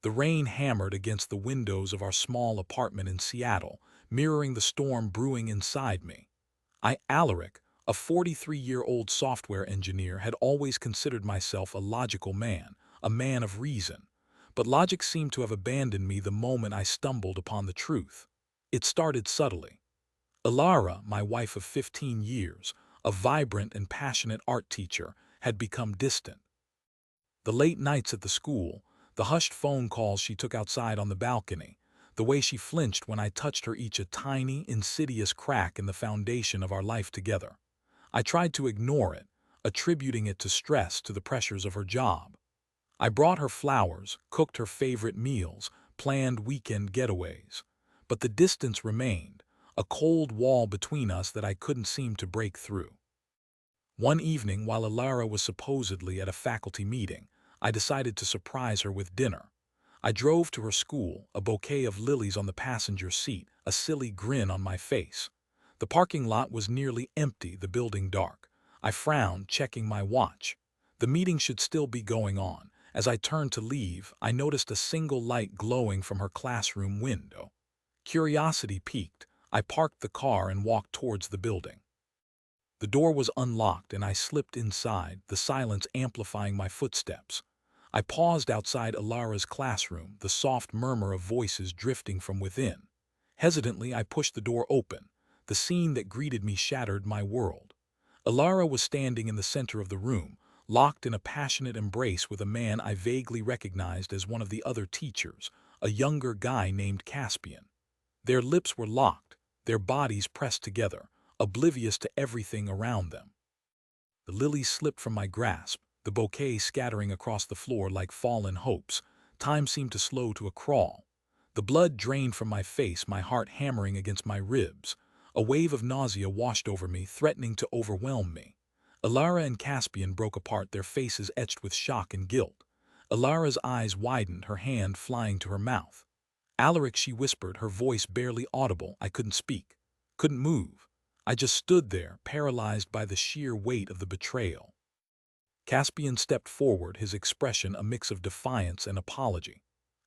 The rain hammered against the windows of our small apartment in Seattle, mirroring the storm brewing inside me. Alaric, a 43-year-old software engineer, had always considered myself a logical man, a man of reason. But logic seemed to have abandoned me the moment I stumbled upon the truth. It started subtly. Elara, my wife of 15 years, a vibrant and passionate art teacher, had become distant. The late nights at the school, the hushed phone calls she took outside on the balcony, the way she flinched when I touched her, each a tiny, insidious crack in the foundation of our life together. I tried to ignore it, attributing it to stress, to the pressures of her job. I brought her flowers, cooked her favorite meals, planned weekend getaways. But the distance remained, a cold wall between us that I couldn't seem to break through. One evening, while Elara was supposedly at a faculty meeting, I decided to surprise her with dinner. I drove to her school, a bouquet of lilies on the passenger seat, a silly grin on my face. The parking lot was nearly empty, the building dark. I frowned, checking my watch. The meeting should still be going on. As I turned to leave, I noticed a single light glowing from her classroom window. Curiosity piqued. I parked the car and walked towards the building. The door was unlocked and I slipped inside, the silence amplifying my footsteps. I paused outside Elara's classroom, the soft murmur of voices drifting from within. Hesitantly, I pushed the door open. The scene that greeted me shattered my world. Elara was standing in the center of the room, locked in a passionate embrace with a man I vaguely recognized as one of the other teachers, a younger guy named Caspian. Their lips were locked, their bodies pressed together, oblivious to everything around them. The lilies slipped from my grasp, the bouquet scattering across the floor like fallen hopes. Time seemed to slow to a crawl. The blood drained from my face, my heart hammering against my ribs. A wave of nausea washed over me, threatening to overwhelm me. Elara and Caspian broke apart, their faces etched with shock and guilt. Elara's eyes widened, her hand flying to her mouth. "Alaric," she whispered, her voice barely audible. I couldn't speak, couldn't move. I just stood there, paralyzed by the sheer weight of the betrayal. Caspian stepped forward, his expression a mix of defiance and apology.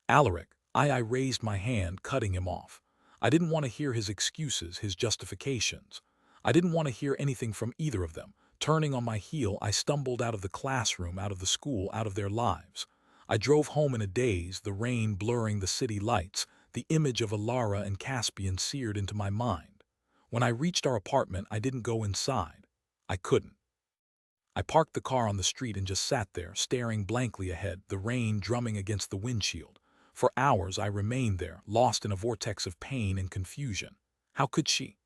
"Alaric," I raised my hand, cutting him off. I didn't want to hear his excuses, his justifications. I didn't want to hear anything from either of them. Turning on my heel, I stumbled out of the classroom, out of the school, out of their lives. I drove home in a daze, the rain blurring the city lights, the image of Elara and Caspian seared into my mind. When I reached our apartment, I didn't go inside. I couldn't. I parked the car on the street and just sat there, staring blankly ahead, the rain drumming against the windshield. For hours I remained there, lost in a vortex of pain and confusion. How could she?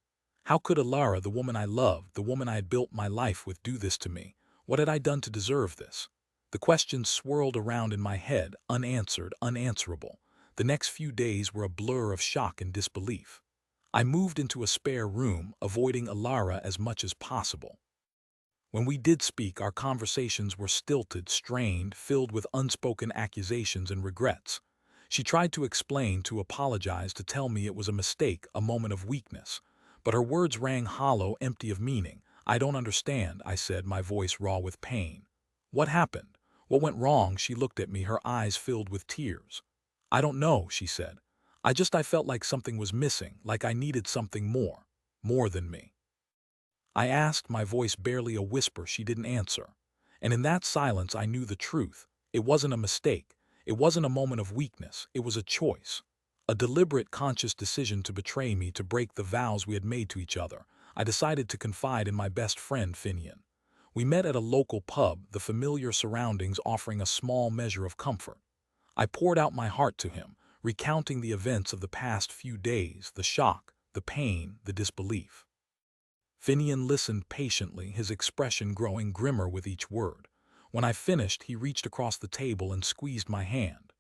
How could Elara, the woman I loved, the woman I had built my life with, do this to me? What had I done to deserve this? The questions swirled around in my head, unanswered, unanswerable. The next few days were a blur of shock and disbelief. I moved into a spare room, avoiding Elara as much as possible. When we did speak, our conversations were stilted, strained, filled with unspoken accusations and regrets. She tried to explain, to apologize, to tell me it was a mistake, a moment of weakness. But her words rang hollow, empty of meaning. "I don't understand," I said, my voice raw with pain. "What happened? What went wrong?" She looked at me, her eyes filled with tears. "I don't know," she said. I felt like something was missing, like I needed something more than me." I asked, my voice barely a whisper. She didn't answer. And in that silence I knew the truth. It wasn't a mistake. It wasn't a moment of weakness. It was a choice. A deliberate, conscious decision to betray me, to break the vows we had made to each other. I decided to confide in my best friend, Finian. We met at a local pub, the familiar surroundings offering a small measure of comfort. I poured out my heart to him, recounting the events of the past few days, the shock, the pain, the disbelief. Finian listened patiently, his expression growing grimmer with each word. When I finished, he reached across the table and squeezed my hand.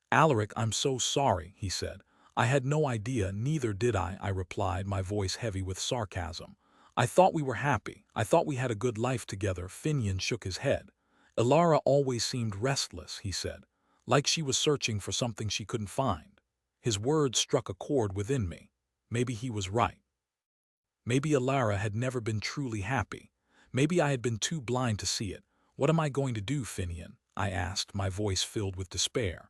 "Alaric, I'm so sorry," he said. "I had no idea." "Neither did I replied, my voice heavy with sarcasm. "I thought we were happy. I thought we had a good life together." Finian shook his head. "Elara always seemed restless," he said, "like she was searching for something she couldn't find." His words struck a chord within me. Maybe he was right. Maybe Elara had never been truly happy. Maybe I had been too blind to see it. "What am I going to do, Finian?" I asked, my voice filled with despair.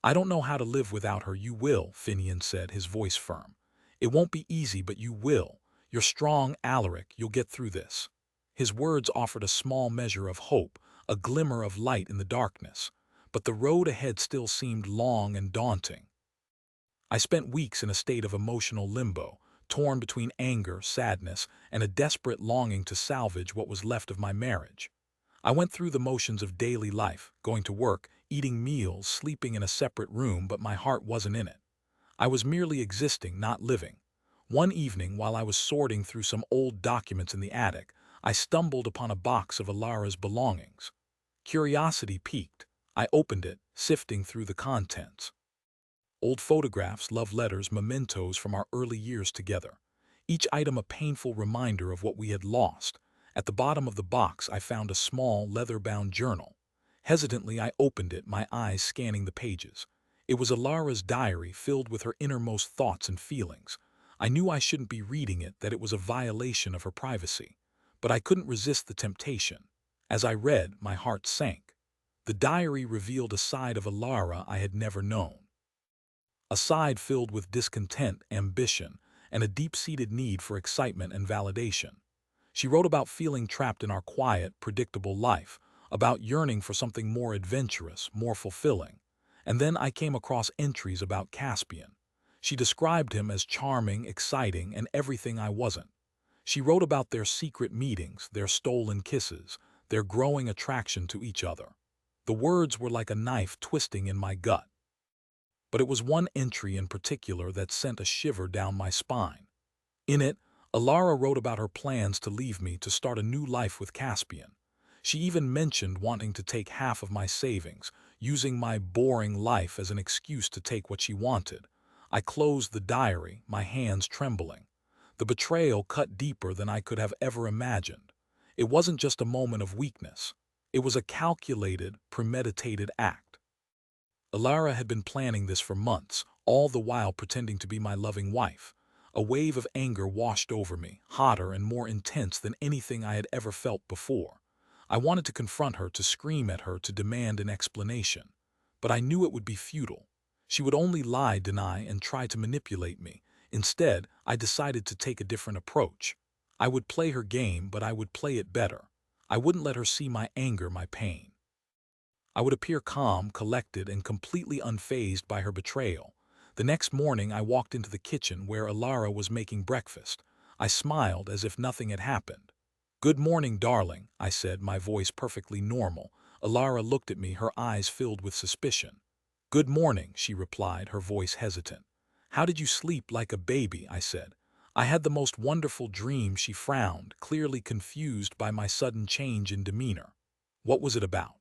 I don't know how to live without her. You will, Finian said, his voice firm. It won't be easy, but you will. You're strong, Alaric. You'll get through this. His words offered a small measure of hope, a glimmer of light in the darkness. But the road ahead still seemed long and daunting. I spent weeks in a state of emotional limbo, torn between anger, sadness, and a desperate longing to salvage what was left of my marriage. I went through the motions of daily life, going to work, eating meals, sleeping in a separate room, but my heart wasn't in it. I was merely existing, not living. One evening, while I was sorting through some old documents in the attic, I stumbled upon a box of Elara's belongings. Curiosity piqued. I opened it, sifting through the contents. Old photographs, love letters, mementos from our early years together. Each item a painful reminder of what we had lost. At the bottom of the box, I found a small, leather-bound journal. Hesitantly, I opened it, my eyes scanning the pages. It was Elara's diary, filled with her innermost thoughts and feelings. I knew I shouldn't be reading it, that it was a violation of her privacy. But I couldn't resist the temptation. As I read, my heart sank. The diary revealed a side of Elara I had never known. A side filled with discontent, ambition, and a deep-seated need for excitement and validation. She wrote about feeling trapped in our quiet, predictable life, about yearning for something more adventurous, more fulfilling. And then I came across entries about Caspian. She described him as charming, exciting, and everything I wasn't. She wrote about their secret meetings, their stolen kisses, their growing attraction to each other. The words were like a knife twisting in my gut. But it was one entry in particular that sent a shiver down my spine. In it, Elara wrote about her plans to leave me to start a new life with Caspian. She even mentioned wanting to take half of my savings, using my boring life as an excuse to take what she wanted. I closed the diary, my hands trembling. The betrayal cut deeper than I could have ever imagined. It wasn't just a moment of weakness. It was a calculated, premeditated act. Elara had been planning this for months, all the while pretending to be my loving wife. A wave of anger washed over me, hotter and more intense than anything I had ever felt before. I wanted to confront her, to scream at her, to demand an explanation. But I knew it would be futile. She would only lie, deny, and try to manipulate me. Instead, I decided to take a different approach. I would play her game, but I would play it better. I wouldn't let her see my anger, my pain. I would appear calm, collected, and completely unfazed by her betrayal. The next morning, I walked into the kitchen where Elara was making breakfast. I smiled as if nothing had happened. "Good morning, darling," I said, my voice perfectly normal. Elara looked at me, her eyes filled with suspicion. "Good morning," she replied, her voice hesitant. "How did you sleep like a baby?" I said. "I had the most wonderful dream." She frowned, clearly confused by my sudden change in demeanor. "What was it about?"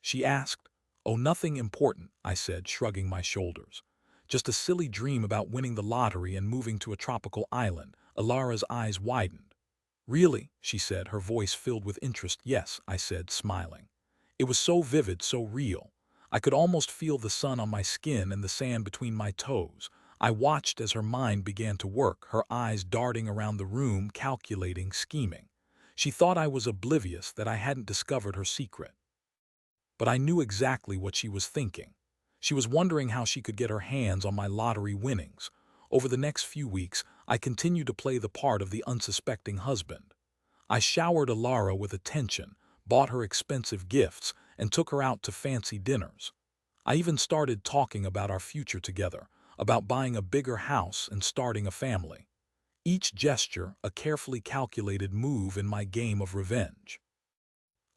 she asked. "Oh, nothing important," I said, shrugging my shoulders. "Just a silly dream about winning the lottery and moving to a tropical island." Elara's eyes widened. "Really?" she said, her voice filled with interest. "Yes," I said, smiling. It was so vivid, so real. I could almost feel the sun on my skin and the sand between my toes. I watched as her mind began to work, her eyes darting around the room, calculating, scheming. She thought I was oblivious, that I hadn't discovered her secret. But I knew exactly what she was thinking. She was wondering how she could get her hands on my lottery winnings. Over the next few weeks, I continued to play the part of the unsuspecting husband. I showered Elara with attention, bought her expensive gifts, and took her out to fancy dinners. I even started talking about our future together, about buying a bigger house and starting a family. Each gesture, a carefully calculated move in my game of revenge.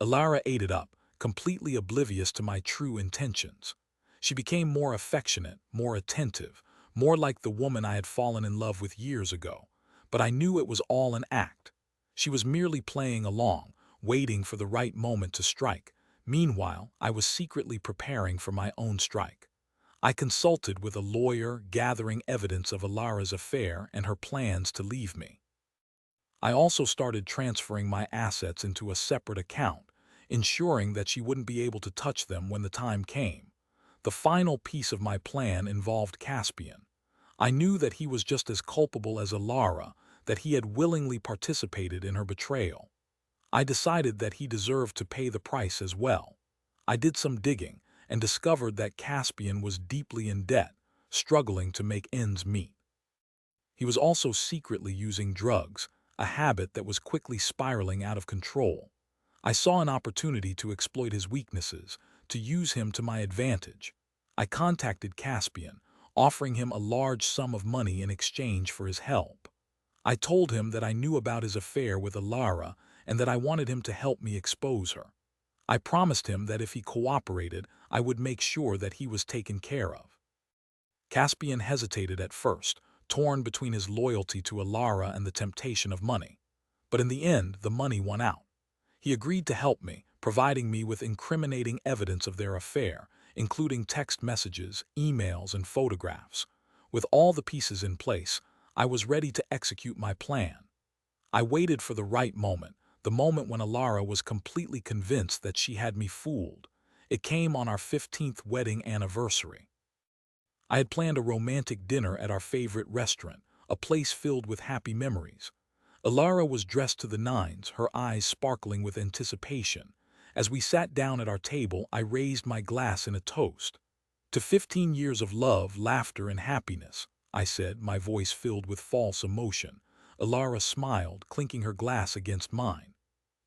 Elara ate it up, completely oblivious to my true intentions. She became more affectionate, more attentive, more like the woman I had fallen in love with years ago. But I knew it was all an act. She was merely playing along, waiting for the right moment to strike. Meanwhile, I was secretly preparing for my own strike. I consulted with a lawyer, gathering evidence of Elara's affair and her plans to leave me. I also started transferring my assets into a separate account, ensuring that she wouldn't be able to touch them when the time came. The final piece of my plan involved Caspian. I knew that he was just as culpable as Elara, that he had willingly participated in her betrayal. I decided that he deserved to pay the price as well. I did some digging, and discovered that Caspian was deeply in debt, struggling to make ends meet. He was also secretly using drugs, a habit that was quickly spiraling out of control. I saw an opportunity to exploit his weaknesses, to use him to my advantage. I contacted Caspian, offering him a large sum of money in exchange for his help. I told him that I knew about his affair with Elara and that I wanted him to help me expose her. I promised him that if he cooperated, I would make sure that he was taken care of. Caspian hesitated at first, torn between his loyalty to Elara and the temptation of money. But in the end, the money won out. He agreed to help me, providing me with incriminating evidence of their affair, including text messages, emails, and photographs. With all the pieces in place, I was ready to execute my plan. I waited for the right moment, the moment when Elara was completely convinced that she had me fooled. It came on our 15th wedding anniversary. I had planned a romantic dinner at our favorite restaurant, a place filled with happy memories. Elara was dressed to the nines, her eyes sparkling with anticipation. As we sat down at our table, I raised my glass in a toast. To 15 years of love, laughter, and happiness, I said, my voice filled with false emotion. Elara smiled, clinking her glass against mine.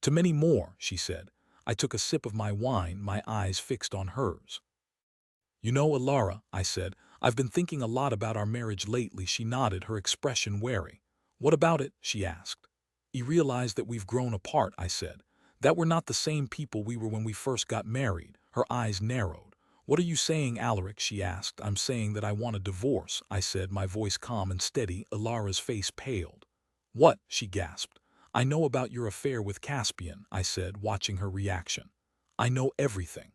To many more, she said. I took a sip of my wine, my eyes fixed on hers. You know, Elara, I said, I've been thinking a lot about our marriage lately. She nodded, her expression wary. What about it? She asked. You realize that we've grown apart, I said. That we're not the same people we were when we first got married. Her eyes narrowed. What are you saying, Alaric? She asked. I'm saying that I want a divorce, I said, my voice calm and steady. Elara's face paled. What? She gasped. I know about your affair with Caspian, I said, watching her reaction. I know everything.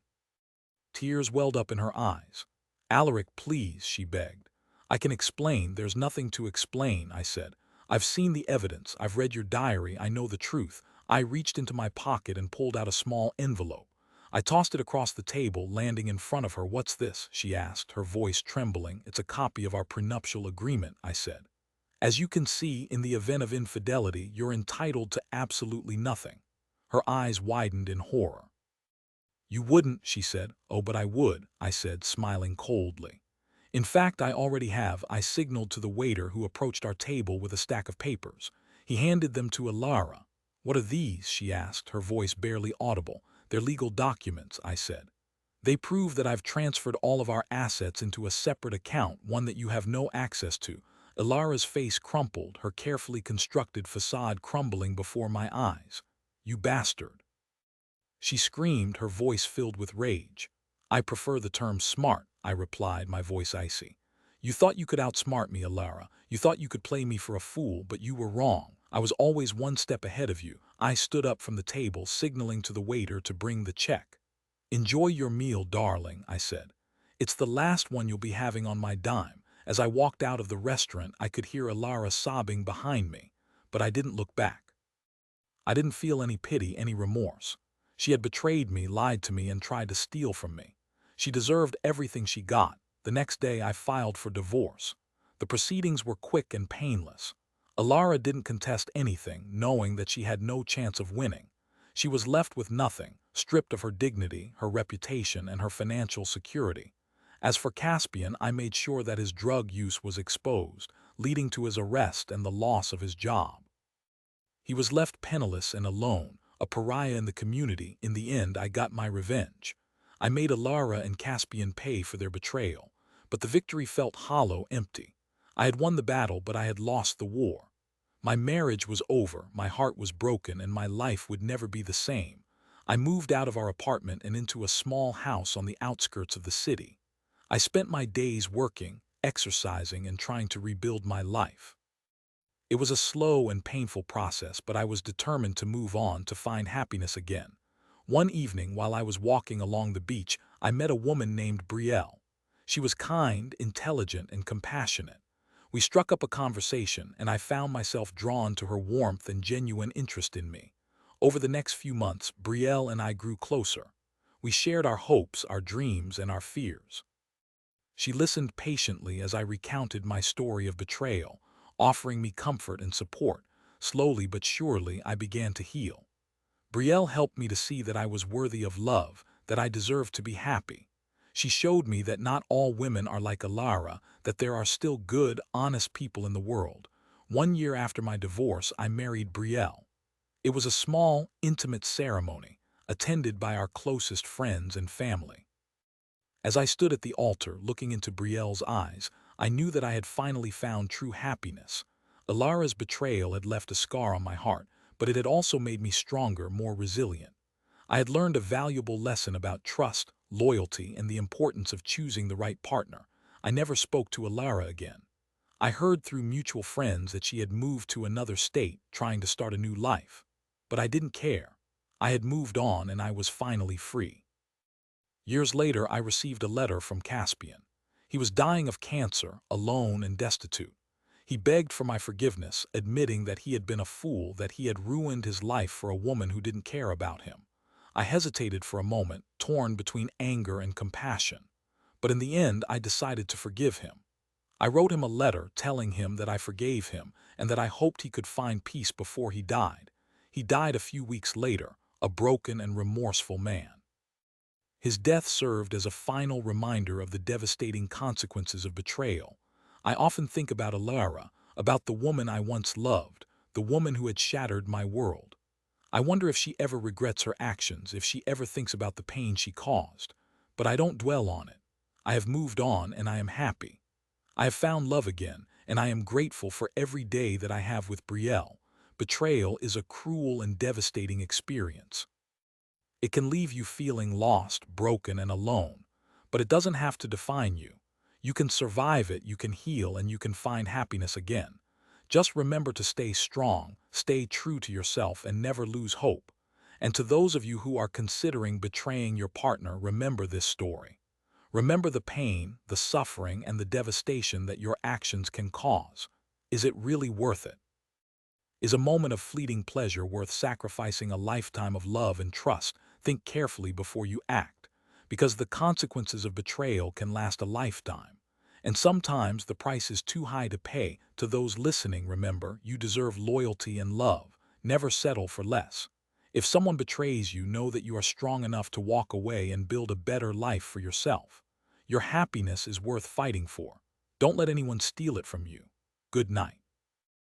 Tears welled up in her eyes. Alaric, please, she begged. I can explain. There's nothing to explain, I said. I've seen the evidence. I've read your diary. I know the truth. I reached into my pocket and pulled out a small envelope. I tossed it across the table, landing in front of her. What's this? She asked, her voice trembling. It's a copy of our prenuptial agreement, I said. As you can see, in the event of infidelity, you're entitled to absolutely nothing. Her eyes widened in horror. You wouldn't, she said. Oh, but I would, I said, smiling coldly. In fact, I already have. I signaled to the waiter who approached our table with a stack of papers. He handed them to Elara. What are these? She asked, her voice barely audible. They're legal documents, I said. They prove that I've transferred all of our assets into a separate account, one that you have no access to. Elara's face crumpled, her carefully constructed facade crumbling before my eyes. You bastard. She screamed, her voice filled with rage. I prefer the term smart, I replied, my voice icy. You thought you could outsmart me, Elara. You thought you could play me for a fool, but you were wrong. I was always one step ahead of you. I stood up from the table, signaling to the waiter to bring the check. Enjoy your meal, darling, I said. It's the last one you'll be having on my dime. As I walked out of the restaurant, I could hear Elara sobbing behind me, but I didn't look back. I didn't feel any pity, any remorse. She had betrayed me, lied to me, and tried to steal from me. She deserved everything she got. The next day, I filed for divorce. The proceedings were quick and painless. Elara didn't contest anything, knowing that she had no chance of winning. She was left with nothing, stripped of her dignity, her reputation, and her financial security. As for Caspian, I made sure that his drug use was exposed, leading to his arrest and the loss of his job. He was left penniless and alone, a pariah in the community. In the end, I got my revenge. I made Elara and Caspian pay for their betrayal, but the victory felt hollow, empty. I had won the battle, but I had lost the war. My marriage was over, my heart was broken, and my life would never be the same. I moved out of our apartment and into a small house on the outskirts of the city. I spent my days working, exercising, and trying to rebuild my life. It was a slow and painful process, but I was determined to move on, to find happiness again. One evening, while I was walking along the beach, I met a woman named Brielle. She was kind, intelligent, and compassionate. We struck up a conversation, and I found myself drawn to her warmth and genuine interest in me. Over the next few months, Brielle and I grew closer. We shared our hopes, our dreams, and our fears. She listened patiently as I recounted my story of betrayal, offering me comfort and support. Slowly but surely, I began to heal. Brielle helped me to see that I was worthy of love, that I deserved to be happy. She showed me that not all women are like Elara, that there are still good, honest people in the world. 1 year after my divorce, I married Brielle. It was a small, intimate ceremony, attended by our closest friends and family. As I stood at the altar looking into Brielle's eyes, I knew that I had finally found true happiness. Elara's betrayal had left a scar on my heart, but it had also made me stronger, more resilient. I had learned a valuable lesson about trust, loyalty, and the importance of choosing the right partner. I never spoke to Elara again. I heard through mutual friends that she had moved to another state, trying to start a new life. But I didn't care. I had moved on and I was finally free. Years later, I received a letter from Caspian. He was dying of cancer, alone and destitute. He begged for my forgiveness, admitting that he had been a fool, that he had ruined his life for a woman who didn't care about him. I hesitated for a moment, torn between anger and compassion. But in the end, I decided to forgive him. I wrote him a letter telling him that I forgave him and that I hoped he could find peace before he died. He died a few weeks later, a broken and remorseful man. His death served as a final reminder of the devastating consequences of betrayal. I often think about Elara, about the woman I once loved, the woman who had shattered my world. I wonder if she ever regrets her actions, if she ever thinks about the pain she caused. But I don't dwell on it. I have moved on and I am happy. I have found love again, and I am grateful for every day that I have with Brielle. Betrayal is a cruel and devastating experience. It can leave you feeling lost, broken, and alone, but it doesn't have to define you. You can survive it, you can heal, and you can find happiness again. Just remember to stay strong, stay true to yourself, and never lose hope. And to those of you who are considering betraying your partner, remember this story. Remember the pain, the suffering, and the devastation that your actions can cause. Is it really worth it? Is a moment of fleeting pleasure worth sacrificing a lifetime of love and trust? Think carefully before you act, because the consequences of betrayal can last a lifetime. And sometimes the price is too high to pay. To those listening, remember, you deserve loyalty and love. Never settle for less. If someone betrays you, know that you are strong enough to walk away and build a better life for yourself. Your happiness is worth fighting for. Don't let anyone steal it from you. Good night.